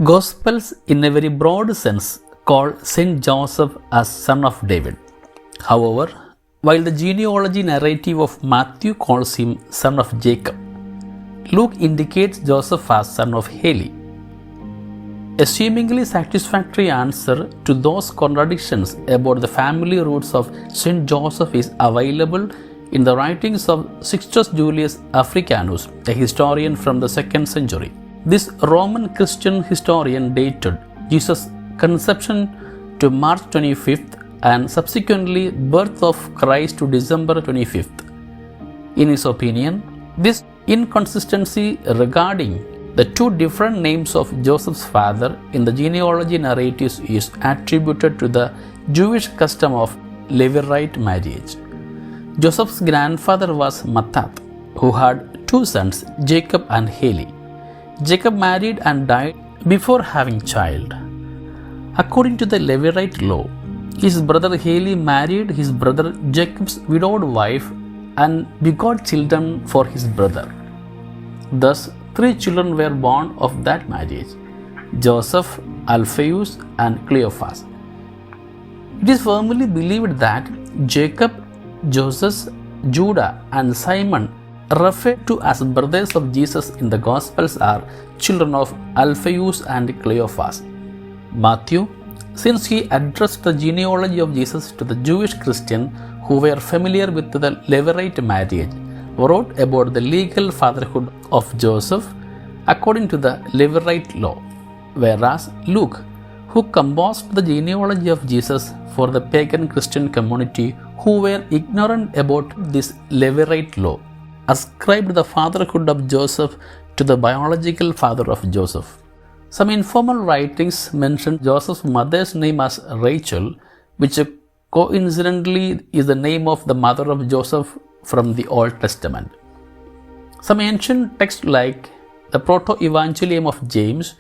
Gospels, in a very broad sense, call Saint Joseph as son of David. However, while the genealogy narrative of Matthew calls him son of Jacob, Luke indicates Joseph as son of Heli. A seemingly satisfactory answer to those contradictions about the family roots of Saint Joseph is available in the writings of Sixtus Julius Africanus, a historian from the 2nd century. This Roman Christian historian dated Jesus' conception to March 25th and subsequently birth of Christ to December 25th. In his opinion, this inconsistency regarding the two different names of Joseph's father in the genealogy narratives is attributed to the Jewish custom of Levirate marriage. Joseph's grandfather was Mattat, who had two sons, Jacob and Heli. Jacob married and died before having child. According to the Levirate law, his brother Heli married his brother Jacob's widowed wife and begot children for his brother. Thus, 3 children were born of that marriage: Joseph, Alphaeus, and Cleophas. It is firmly believed that Jacob, Joseph, Judah, and Simon, referred to as brothers of Jesus in the Gospels, are children of Alphaeus and Cleophas. Matthew, since he addressed the genealogy of Jesus to the Jewish Christians who were familiar with the Levirate marriage, wrote about the legal fatherhood of Joseph according to the Levirate law, whereas Luke, who composed the genealogy of Jesus for the pagan Christian community who were ignorant about this Levirate law, ascribed the fatherhood of Joseph to the biological father of Joseph. Some informal writings mention Joseph's mother's name as Rachel, which coincidentally is the name of the mother of Joseph from the Old Testament. Some ancient texts like the Proto-Evangelium of James,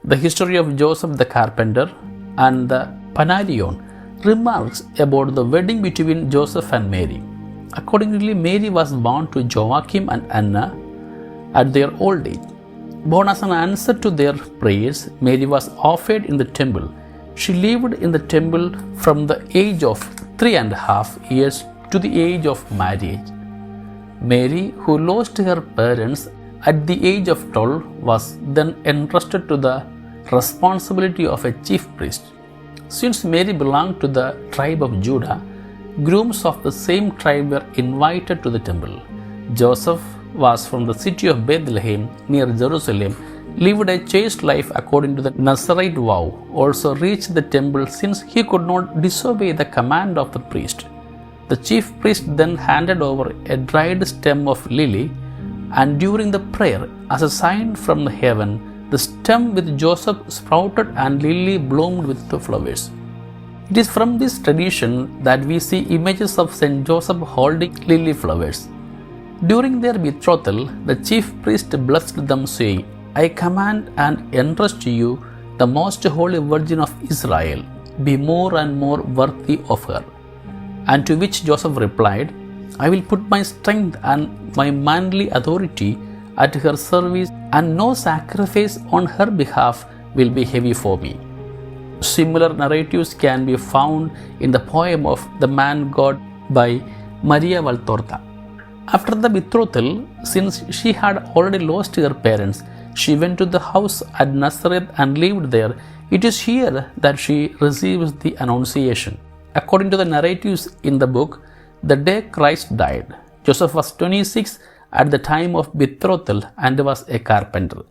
the history of Joseph the carpenter, and the Panarion remarks about the wedding between Joseph and Mary. Accordingly, Mary was born to Joachim and Anna at their old age. Born as an answer to their prayers, Mary was offered in the temple. She lived in the temple from the age of 3.5 years to the age of marriage. Mary, who lost her parents at the age of 12, was then entrusted to the responsibility of a chief priest. Since Mary belonged to the tribe of Judah, grooms of the same tribe were invited to the temple. Joseph was from the city of Bethlehem near Jerusalem, lived a chaste life according to the Nazarite vow, also reached the temple since he could not disobey the command of the priest. The chief priest then handed over a dried stem of lily, and during the prayer, as a sign from heaven, the stem with Joseph sprouted and lily bloomed with the flowers. It is from this tradition that we see images of Saint Joseph holding lily flowers. During their betrothal, the chief priest blessed them, saying, "I command and entrust to you the most holy Virgin of Israel. Be more and more worthy of her." And to which Joseph replied, "I will put my strength and my manly authority at her service, and no sacrifice on her behalf will be heavy for me." Similar narratives can be found in the poem of The Man God by Maria Valtorta. After the betrothal, since she had already lost her parents, she went to the house at Nazareth and lived there. It is here that she receives the Annunciation. According to the narratives in the book, the day Christ died, Joseph was 26 at the time of betrothal and was a carpenter.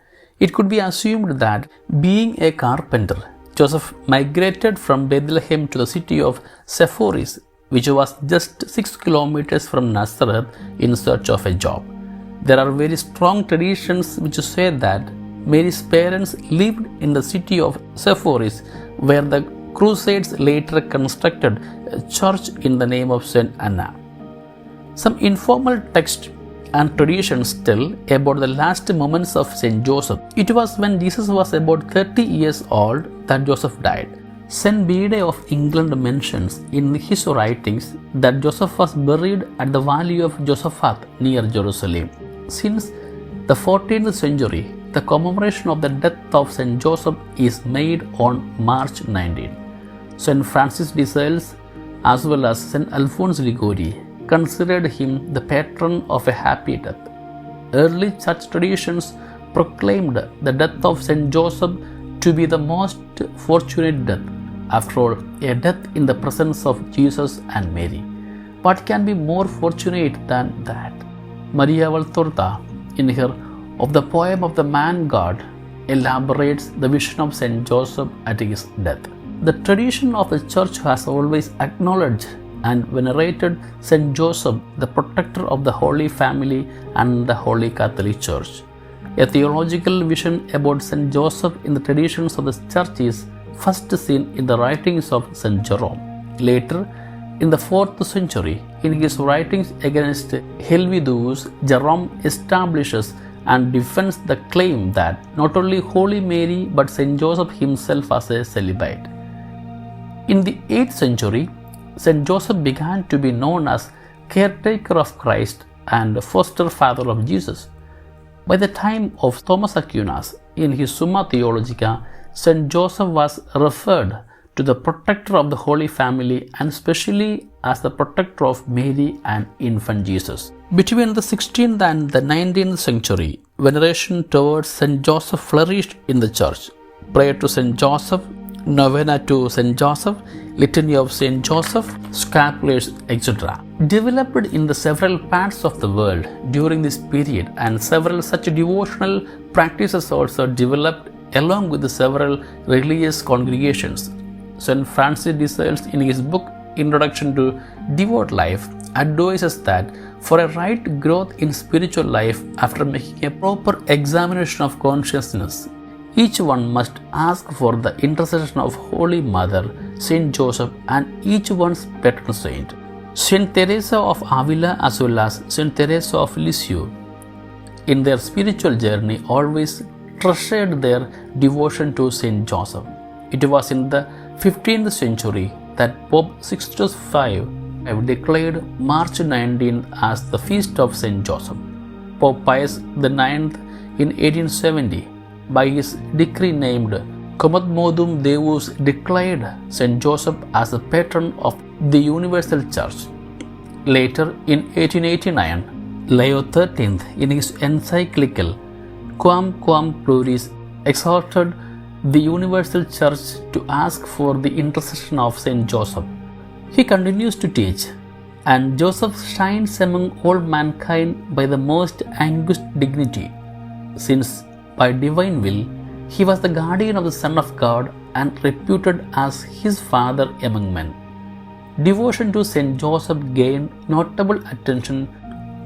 It could be assumed that, being a carpenter, Joseph migrated from Bethlehem to the city of Sepphoris, which was just 6 kilometers from Nazareth, in search of a job. There are very strong traditions which say that Mary's parents lived in the city of Sepphoris, where the Crusades later constructed a church in the name of Saint Anna. Some informal texts and traditions tell about the last moments of Saint Joseph. It was when Jesus was about 30 years old that Joseph died. Saint Bede of England mentions in his writings that Joseph was buried at the valley of Josaphat near Jerusalem. Since the 14th century, the commemoration of the death of Saint Joseph is made on March 19. Saint Francis de Sales as well as Saint Alphonse Liguori considered him the patron of a happy death. Early church traditions proclaimed the death of Saint Joseph to be the most fortunate death. After all, a death in the presence of Jesus and Mary. What can be more fortunate than that? Maria Valtorta, in her Of the Poem of the Man God, elaborates the vision of Saint Joseph at his death. The tradition of the Church has always acknowledged and venerated Saint Joseph, the protector of the Holy Family and the Holy Catholic Church. A theological vision about Saint Joseph in the traditions of the Church is first seen in the writings of Saint Jerome. Later, in the 4th century, in his writings against Helvidius, Jerome establishes and defends the claim that not only Holy Mary but Saint Joseph himself was a celibate. In the 8th century, Saint Joseph began to be known as caretaker of Christ and foster father of Jesus. By the time of Thomas Aquinas, in his Summa Theologica, Saint Joseph was referred to the protector of the Holy Family and especially as the protector of Mary and infant Jesus. Between the 16th and the 19th century, veneration towards Saint Joseph flourished in the Church. Prayer to Saint Joseph, novena to Saint Joseph, litany of Saint Joseph, scapulars, etc. developed in the several parts of the world during this period, and several such devotional practices also developed along with the several religious congregations. Saint Francis de Sales, in his book Introduction to Devout Life, advises that for a right growth in spiritual life, after making a proper examination of consciousness, each one must ask for the intercession of Holy Mother, Saint Joseph, and each one's patron saint. Saint Teresa of Avila as well as Saint Teresa of Lisieux, in their spiritual journey, always treasured their devotion to Saint Joseph. It was in the 15th century that Pope Sixtus V declared March 19th as the feast of Saint Joseph. Pope Pius IX in 1870, by his decree named Commodum Deus, declared Saint Joseph as the patron of the Universal Church. Later, in 1889, Leo XIII, in his encyclical Quam Pluris, exhorted the Universal Church to ask for the intercession of Saint Joseph. He continues to teach, and Joseph shines among all mankind by the most august dignity, since by divine will he was the guardian of the Son of God and reputed as his father among men. Devotion to Saint Joseph gained notable attention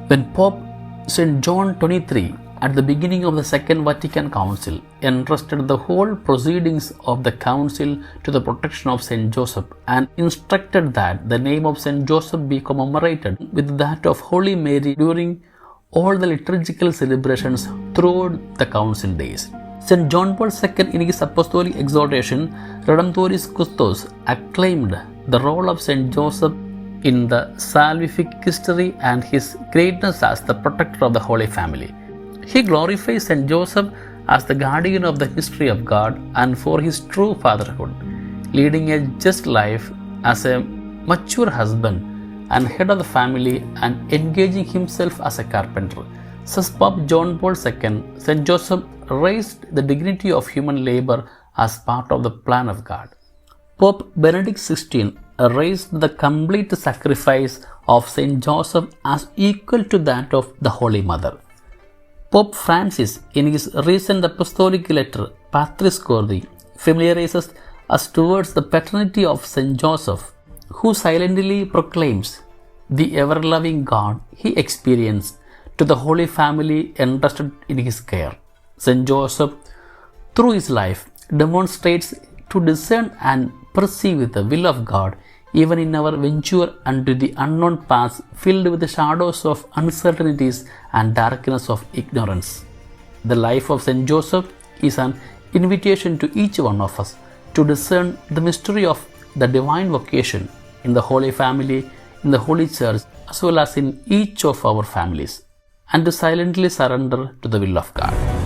when Pope Saint John XXIII, at the beginning of the Second Vatican Council, entrusted the whole proceedings of the Council to the protection of Saint Joseph and instructed that the name of Saint Joseph be commemorated with that of Holy Mary during all the liturgical celebrations throughout the Council days. Saint John Paul II, in his apostolic exhortation Redemptoris Custos, acclaimed the role of Saint Joseph in the salvific history and his greatness as the protector of the Holy Family. He glorifies Saint Joseph as the guardian of the history of God and for his true fatherhood, leading a just life as a mature husband and head of the family and engaging himself as a carpenter. Says Pope John Paul II, Saint Joseph raised the dignity of human labor as part of the plan of God. Pope Benedict XVI raised the complete sacrifice of Saint Joseph as equal to that of the Holy Mother. Pope Francis, in his recent apostolic letter Patris Corde, familiarizes us towards the paternity of Saint Joseph, who silently proclaims the ever-loving God he experienced to the Holy Family entrusted in his care. Saint Joseph, through his life, demonstrates to discern and perceive the will of God even in our venture unto the unknown paths filled with the shadows of uncertainties and darkness of ignorance. The life of Saint Joseph is an invitation to each one of us to discern the mystery of the divine vocation in the Holy Family, in the Holy Church, as well as in each of our families, and to silently surrender to the will of God.